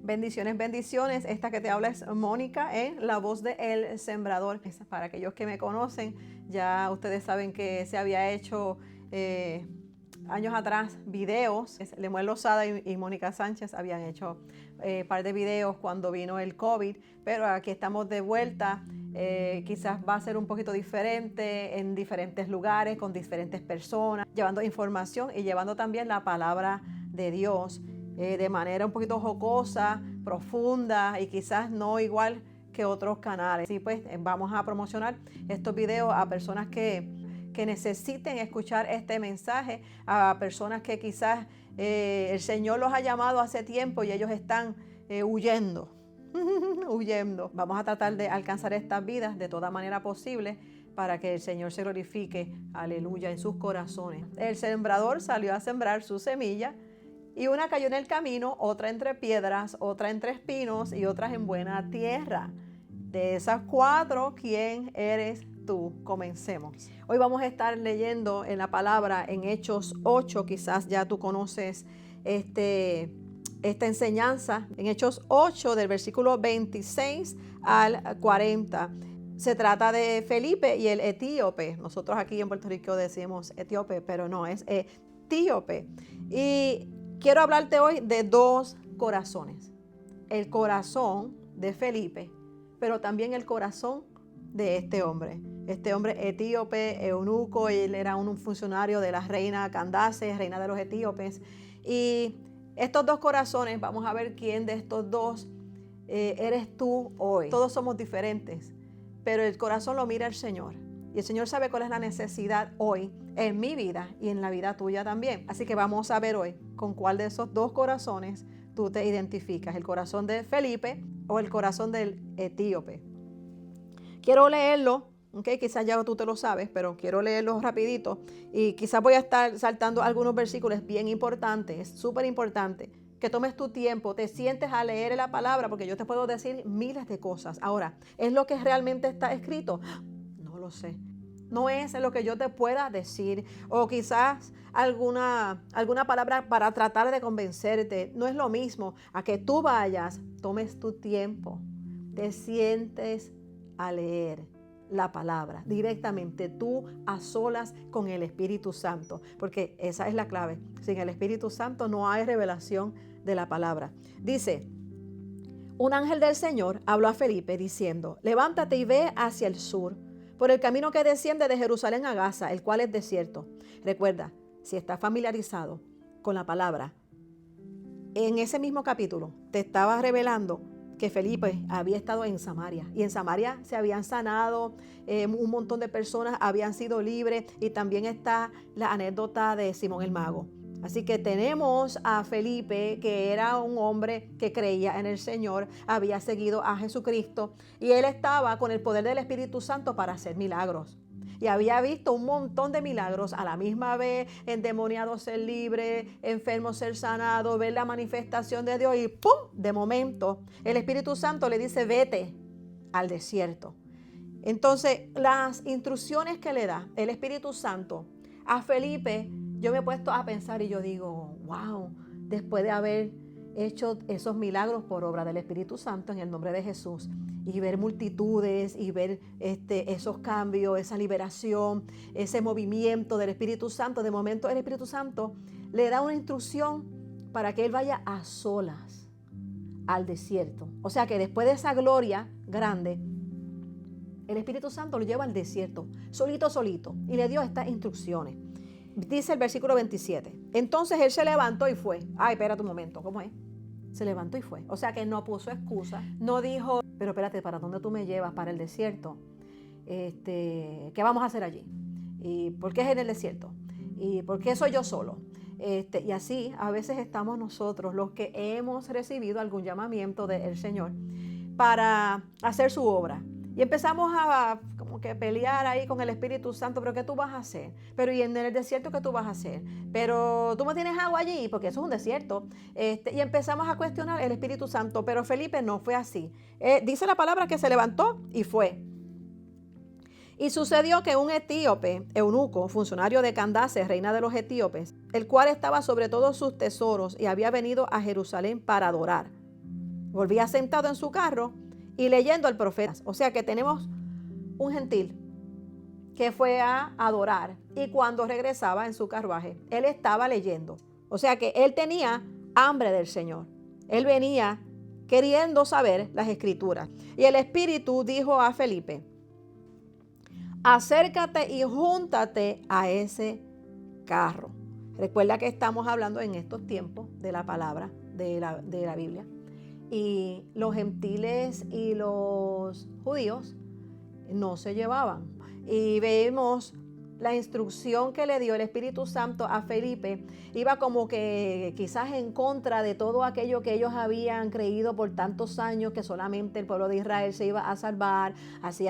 Bendiciones, bendiciones. Esta que te habla es Mónica en La Voz de El Sembrador. Para aquellos que me conocen, ya ustedes saben que se había hecho años atrás videos. Lemuel Lozada y Mónica Sánchez habían hecho un par de videos cuando vino el COVID, pero aquí estamos de vuelta. Quizás va a ser un poquito diferente en diferentes lugares, con diferentes personas, llevando información y llevando también la palabra de Dios. De manera un poquito jocosa, profunda y quizás no igual que otros canales. Sí, pues vamos a promocionar estos videos a personas que necesiten escuchar este mensaje, a personas que quizás el Señor los ha llamado hace tiempo y ellos están huyendo. huyendo. Vamos a tratar de alcanzar estas vidas de toda manera posible para que el Señor se glorifique, aleluya, en sus corazones. El sembrador salió a sembrar su semilla. Y una cayó en el camino, otra entre piedras, otra entre espinos y otras en buena tierra. De esas 4, ¿quién eres tú? Comencemos. Hoy vamos a estar leyendo en la palabra en Hechos 8, quizás ya tú conoces esta enseñanza. En Hechos 8, del versículo 26 al 40. Se trata de Felipe y el etíope. Nosotros aquí en Puerto Rico decimos etíope, pero no, es etíope. Y quiero hablarte hoy de 2 corazones. El corazón de Felipe, pero también el corazón de este hombre. Este hombre etíope, eunuco, él era un funcionario de la reina Candace, reina de los etíopes. Y estos 2 corazones, vamos a ver quién de estos 2 eres tú hoy. Todos somos diferentes, pero el corazón lo mira el Señor. Y el Señor sabe cuál es la necesidad hoy en mi vida y en la vida tuya también. Así que vamos a ver hoy con cuál de esos 2 corazones tú te identificas. El corazón de Felipe o el corazón del etíope. Quiero leerlo, okay, quizás ya tú te lo sabes, pero quiero leerlo rapidito. Y quizás voy a estar saltando algunos versículos bien importantes. Es súper importante que tomes tu tiempo, te sientes a leer la palabra, porque yo te puedo decir miles de cosas. Ahora, ¿es lo que realmente está escrito? No lo sé. No es lo que yo te pueda decir, o quizás alguna palabra para tratar de convencerte. No es lo mismo a que tú vayas, tomes tu tiempo, te sientes a leer la palabra directamente, tú a solas con el Espíritu Santo, porque esa es la clave. Sin el Espíritu Santo no hay revelación de la palabra. Dice: un ángel del Señor habló a Felipe diciendo: levántate y ve hacia el sur, por el camino que desciende de Jerusalén a Gaza, el cual es desierto. Recuerda, si estás familiarizado con la palabra, en ese mismo capítulo te estaba revelando que Felipe había estado en Samaria, y en Samaria se habían sanado, un montón de personas habían sido libres, y también está la anécdota de Simón el Mago. Así que tenemos a Felipe, que era un hombre que creía en el Señor, había seguido a Jesucristo, y él estaba con el poder del Espíritu Santo para hacer milagros. Y había visto un montón de milagros a la misma vez, endemoniados ser libres, enfermos ser sanados, ver la manifestación de Dios, y ¡pum! De momento, el Espíritu Santo le dice: vete al desierto. Entonces, las instrucciones que le da el Espíritu Santo a Felipe, yo me he puesto a pensar y yo digo: wow, después de haber hecho esos milagros por obra del Espíritu Santo en el nombre de Jesús, y ver multitudes y ver esos cambios, esa liberación, ese movimiento del Espíritu Santo, de momento el Espíritu Santo le da una instrucción para que él vaya a solas al desierto. O sea que después de esa gloria grande, el Espíritu Santo lo lleva al desierto, solito, y le dio estas instrucciones. Dice el versículo 27. Entonces él se levantó y fue. Ay, espérate un momento, ¿cómo es? Se levantó y fue. O sea que no puso excusa, no dijo: pero espérate, ¿para dónde tú me llevas? Para el desierto. ¿Qué vamos a hacer allí? ¿Y por qué es en el desierto? ¿Y por qué soy yo solo? Y así a veces estamos nosotros, los que hemos recibido algún llamamiento del Señor para hacer su obra. Y empezamos a como que pelear ahí con el Espíritu Santo: pero ¿qué tú vas a hacer? Pero ¿y en el desierto qué tú vas a hacer? Pero tú no tienes agua allí, porque eso es un desierto. Y empezamos a cuestionar el Espíritu Santo, pero Felipe no fue así. Dice la palabra que se levantó y fue. Y sucedió que un etíope, eunuco, funcionario de Candace, reina de los etíopes, el cual estaba sobre todos sus tesoros y había venido a Jerusalén para adorar, volvía sentado en su carro y leyendo al profeta. O sea que tenemos un gentil que fue a adorar y cuando regresaba en su carruaje, él estaba leyendo. O sea que él tenía hambre del Señor. Él venía queriendo saber las escrituras. Y el Espíritu dijo a Felipe: acércate y júntate a ese carro. Recuerda que estamos hablando en estos tiempos de la palabra, de la Biblia. Y los gentiles y los judíos no se llevaban. Y vemos la instrucción que le dio el Espíritu Santo a Felipe, iba como que quizás en contra de todo aquello que ellos habían creído por tantos años, que solamente el pueblo de Israel se iba a salvar, así.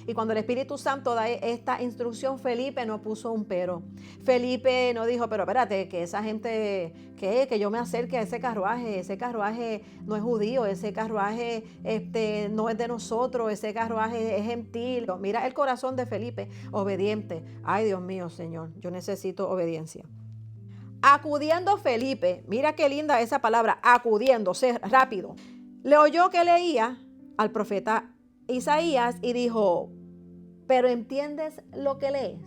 Y cuando el Espíritu Santo da esta instrucción, Felipe no puso un pero. Felipe no dijo, pero espérate, que esa gente, que yo me acerque a ese carruaje no es judío, ese carruaje no es de nosotros, ese carruaje es gentil. Mira el corazón de Felipe, obediente. Ay, Dios mío, Señor, yo necesito obediencia. Acudiendo Felipe, mira qué linda esa palabra, acudiendo, rápido. Le oyó que leía al profeta Isaías y dijo, ¿pero entiendes lo que lees?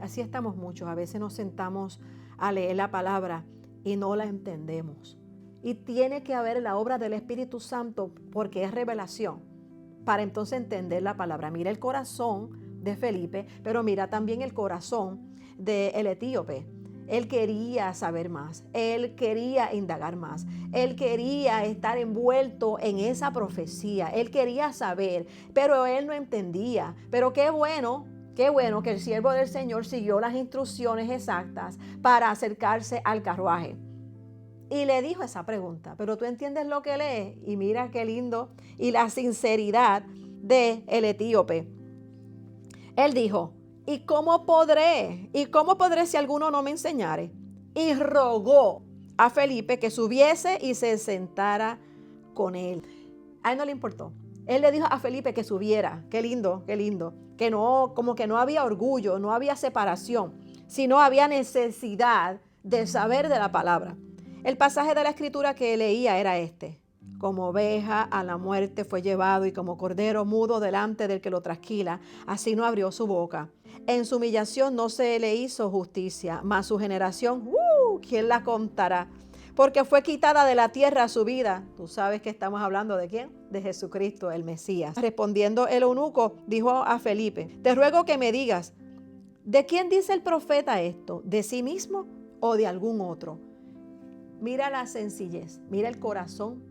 Así estamos muchos, a veces nos sentamos a leer la palabra y no la entendemos. Y tiene que haber la obra del Espíritu Santo porque es revelación para entonces entender la palabra. Mira el corazón de Felipe, pero mira también el corazón del etíope. Él quería saber más, él quería indagar más, él quería estar envuelto en esa profecía, él quería saber, pero él no entendía. Pero qué bueno que el siervo del Señor siguió las instrucciones exactas para acercarse al carruaje. Y le dijo esa pregunta, ¿pero tú entiendes lo que lees? Y mira qué lindo y la sinceridad del etíope. Él dijo, ¿y cómo podré? ¿Y cómo podré si alguno no me enseñare? Y rogó a Felipe que subiese y se sentara con él. A él no le importó. Él le dijo a Felipe que subiera. Qué lindo, qué lindo. Que no, como que no había orgullo, no había separación, sino había necesidad de saber de la palabra. El pasaje de la escritura que leía era este. Como oveja a la muerte fue llevado y como cordero mudo delante del que lo trasquila, así no abrió su boca. En su humillación no se le hizo justicia, mas su generación, ¿quién la contará? Porque fue quitada de la tierra su vida. Tú sabes que estamos hablando de quién, de Jesucristo, el Mesías. Respondiendo el eunuco, dijo a Felipe, te ruego que me digas, ¿de quién dice el profeta esto? ¿De sí mismo o de algún otro? Mira la sencillez, mira el corazón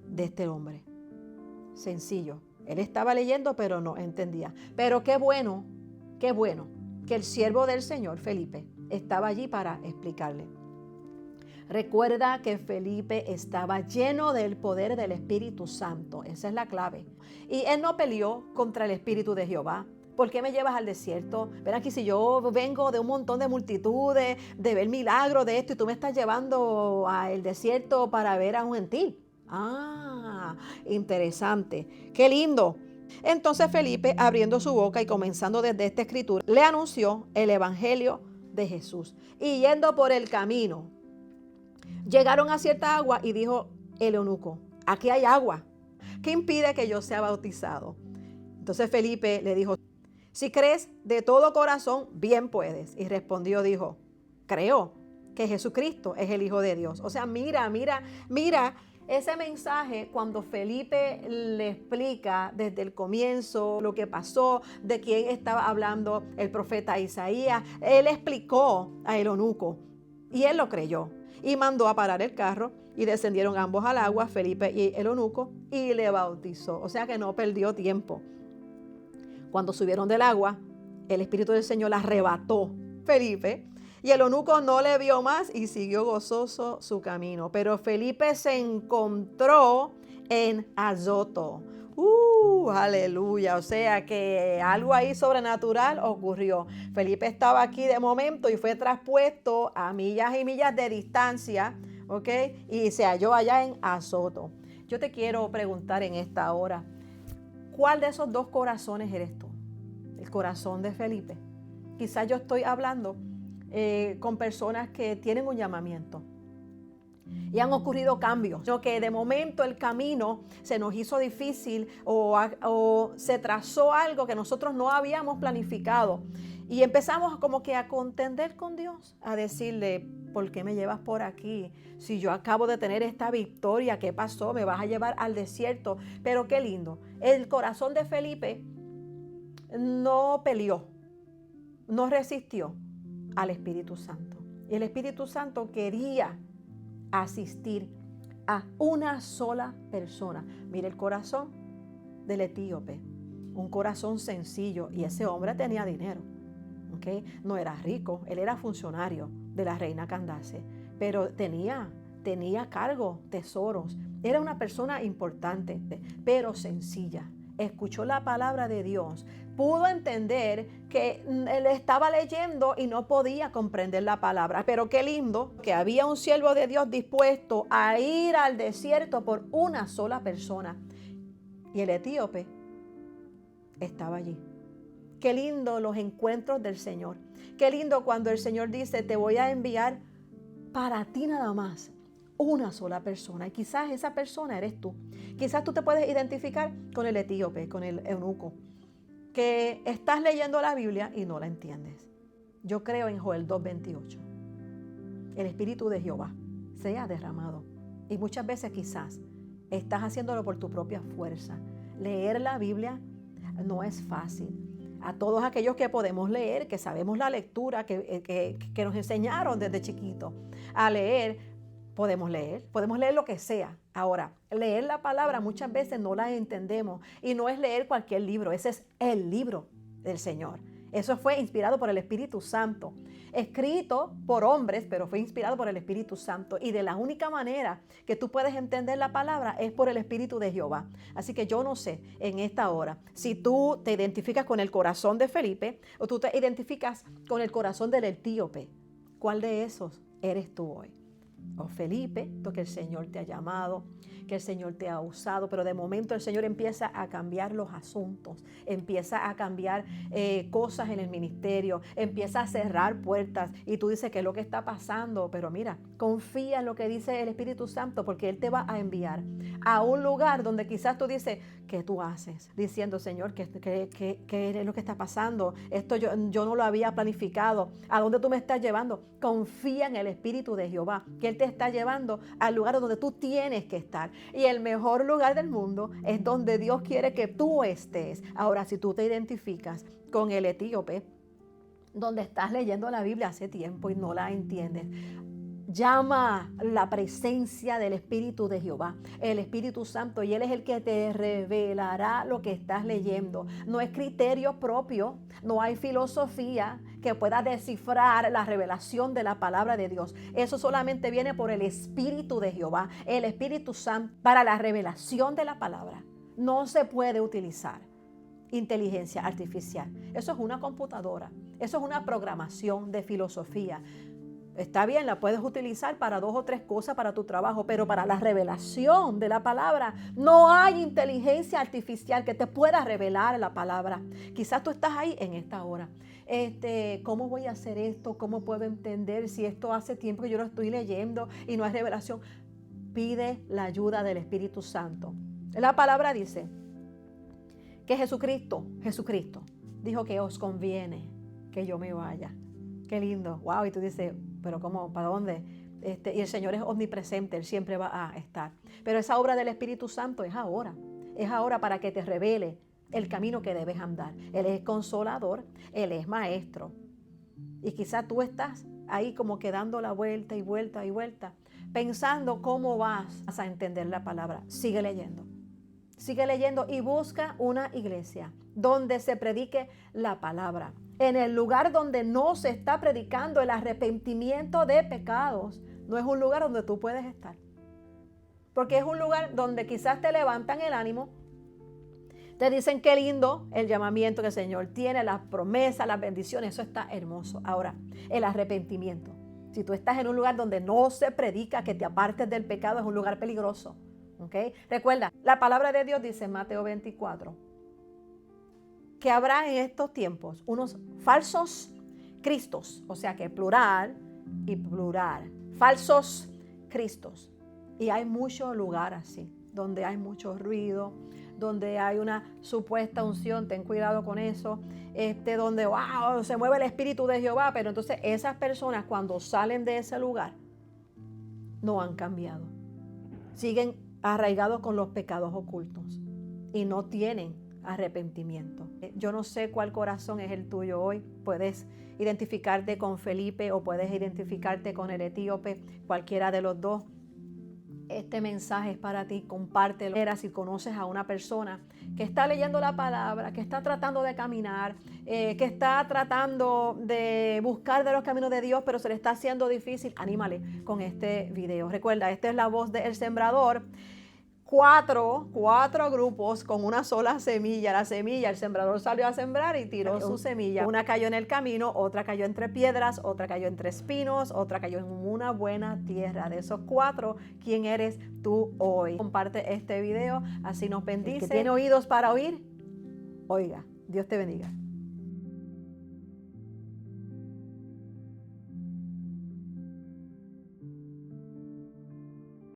de este hombre. Sencillo. Él estaba leyendo, pero no entendía. Pero qué bueno que el siervo del Señor, Felipe, estaba allí para explicarle. Recuerda que Felipe estaba lleno del poder del Espíritu Santo. Esa es la clave. Y él no peleó contra el Espíritu de Jehová. ¿Por qué me llevas al desierto? Ven aquí, si yo vengo de un montón de multitudes, de ver milagros de esto, y tú me estás llevando al desierto para ver a un gentil. Ah, interesante. Qué lindo. Entonces Felipe, abriendo su boca y comenzando desde esta escritura, le anunció el evangelio de Jesús. Y yendo por el camino, llegaron a cierta agua y dijo el eunuco, aquí hay agua. ¿Qué impide que yo sea bautizado? Entonces Felipe le dijo, si crees de todo corazón, bien puedes. Y respondió, dijo, creo que Jesucristo es el Hijo de Dios. O sea, mira ese mensaje cuando Felipe le explica desde el comienzo lo que pasó, de quién estaba hablando el profeta Isaías. Él explicó a el eunuco y él lo creyó. Y mandó a parar el carro y descendieron ambos al agua, Felipe y el eunuco, y le bautizó. O sea que no perdió tiempo. Cuando subieron del agua, el Espíritu del Señor arrebató Felipe y el eunuco no le vio más y siguió gozoso su camino. Pero Felipe se encontró en Azoto. Aleluya, o sea que algo ahí sobrenatural ocurrió. Felipe estaba aquí de momento y fue traspuesto a millas y millas de distancia, ¿ok? Y se halló allá en Azoto. Yo te quiero preguntar en esta hora, ¿cuál de esos dos corazones eres tú? el corazón de Felipe. Quizás yo estoy hablando con personas que tienen un llamamiento y han ocurrido cambios, sino que de momento el camino se nos hizo difícil o se trazó algo que nosotros no habíamos planificado y empezamos como que a contender con Dios, a decirle, ¿por qué me llevas por aquí? Si yo acabo de tener esta victoria, ¿qué pasó? Me vas a llevar al desierto. Pero qué lindo, el corazón de Felipe no peleó, no resistió al Espíritu Santo. Y el Espíritu Santo quería asistir a una sola persona. Mire el corazón del etíope, un corazón sencillo, y ese hombre tenía dinero, ¿okay? No era rico, él era funcionario de la reina Candace, pero tenía cargo, tesoros, era una persona importante, pero sencilla. Escuchó la palabra de Dios, pudo entender que él estaba leyendo y no podía comprender la palabra. Pero qué lindo que había un siervo de Dios dispuesto a ir al desierto por una sola persona. Y el etíope estaba allí. Qué lindo los encuentros del Señor. Qué lindo cuando el Señor dice, te voy a enviar para ti nada más. Una sola persona, y quizás esa persona eres tú. Quizás tú te puedes identificar con el etíope, con el eunuco, que estás leyendo la Biblia y no la entiendes. Yo creo en Joel 2:28. El Espíritu de Jehová sea derramado. Y muchas veces quizás estás haciéndolo por tu propia fuerza. Leer la Biblia no es fácil. A todos aquellos que podemos leer, que sabemos la lectura, que nos enseñaron desde chiquito a leer, podemos leer lo que sea. Ahora, leer la palabra muchas veces no la entendemos y no es leer cualquier libro, ese es el libro del Señor. Eso fue inspirado por el Espíritu Santo, escrito por hombres, pero fue inspirado por el Espíritu Santo. Y de la única manera que tú puedes entender la palabra es por el Espíritu de Jehová. Así que yo no sé en esta hora si tú te identificas con el corazón de Felipe o tú te identificas con el corazón del etíope. ¿Cuál de esos eres tú hoy? O Felipe, que el Señor te ha llamado, que el Señor te ha usado, pero de momento el Señor empieza a cambiar los asuntos, empieza a cambiar cosas en el ministerio, empieza a cerrar puertas y tú dices, ¿qué es lo que está pasando? Pero mira, confía en lo que dice el Espíritu Santo, porque Él te va a enviar a un lugar donde quizás tú dices, ¿qué tú haces? Diciendo, Señor, ¿qué es lo que está pasando? Esto yo no lo había planificado. ¿A dónde tú me estás llevando? Confía en el Espíritu de Jehová, que Él te está llevando al lugar donde tú tienes que estar. Y el mejor lugar del mundo es donde Dios quiere que tú estés. Ahora, si tú te identificas con el etíope, donde estás leyendo la Biblia hace tiempo y no la entiendes, llama la presencia del Espíritu de Jehová, el Espíritu Santo, y Él es el que te revelará lo que estás leyendo. No es criterio propio, no hay filosofía que pueda descifrar la revelación de la palabra de Dios. Eso solamente viene por el Espíritu de Jehová, el Espíritu Santo, para la revelación de la palabra. No se puede utilizar inteligencia artificial. Eso es una computadora, eso es una programación de filosofía. Está bien, la puedes utilizar para 2 o 3 cosas para tu trabajo, pero para la revelación de la palabra no hay inteligencia artificial que te pueda revelar la palabra. Quizás tú estás ahí en esta hora. ¿Cómo voy a hacer esto? ¿Cómo puedo entender si esto hace tiempo que yo lo estoy leyendo y no hay revelación? Pide la ayuda del Espíritu Santo. La palabra dice que Jesucristo dijo que os conviene que yo me vaya. Qué lindo. Wow, y tú dices, pero ¿cómo? ¿Para dónde? Y el Señor es omnipresente, Él siempre va a estar. Pero esa obra del Espíritu Santo es ahora para que te revele el camino que debes andar. Él es consolador, Él es maestro. Y quizás tú estás ahí como que dando la vuelta y vuelta y vuelta, pensando cómo vas a entender la palabra. Sigue leyendo y busca una iglesia donde se predique la palabra. En el lugar donde no se está predicando el arrepentimiento de pecados, no es un lugar donde tú puedes estar. Porque es un lugar donde quizás te levantan el ánimo, te dicen qué lindo el llamamiento que el Señor tiene, las promesas, las bendiciones, eso está hermoso. Ahora, el arrepentimiento. Si tú estás en un lugar donde no se predica que te apartes del pecado, es un lugar peligroso. ¿Okay? Recuerda, la palabra de Dios dice en Mateo 24, que habrá en estos tiempos unos falsos cristos, o sea que plural y plural, falsos cristos. Y hay mucho lugar así, donde hay mucho ruido, donde hay una supuesta unción, ten cuidado con eso, donde wow, se mueve el Espíritu de Jehová, pero entonces esas personas cuando salen de ese lugar no han cambiado, siguen arraigados con los pecados ocultos y no tienen arrepentimiento. Yo no sé cuál corazón es el tuyo hoy. Puedes identificarte con Felipe o puedes identificarte con el etíope, cualquiera de los dos. Este mensaje es para ti, compártelo. Si conoces a una persona que está leyendo la palabra, que está tratando de caminar, que está tratando de buscar de los caminos de Dios, pero se le está haciendo difícil, anímale con este video. Recuerda, esta es la voz del sembrador. Cuatro grupos con una sola semilla. La semilla, el sembrador salió a sembrar y tiró su semilla. Una cayó en el camino, otra cayó entre piedras, otra cayó entre espinos, otra cayó en una buena tierra. De esos 4, ¿quién eres tú hoy? Comparte este video, así nos bendice. El que tiene oídos para oír, oiga. Dios te bendiga.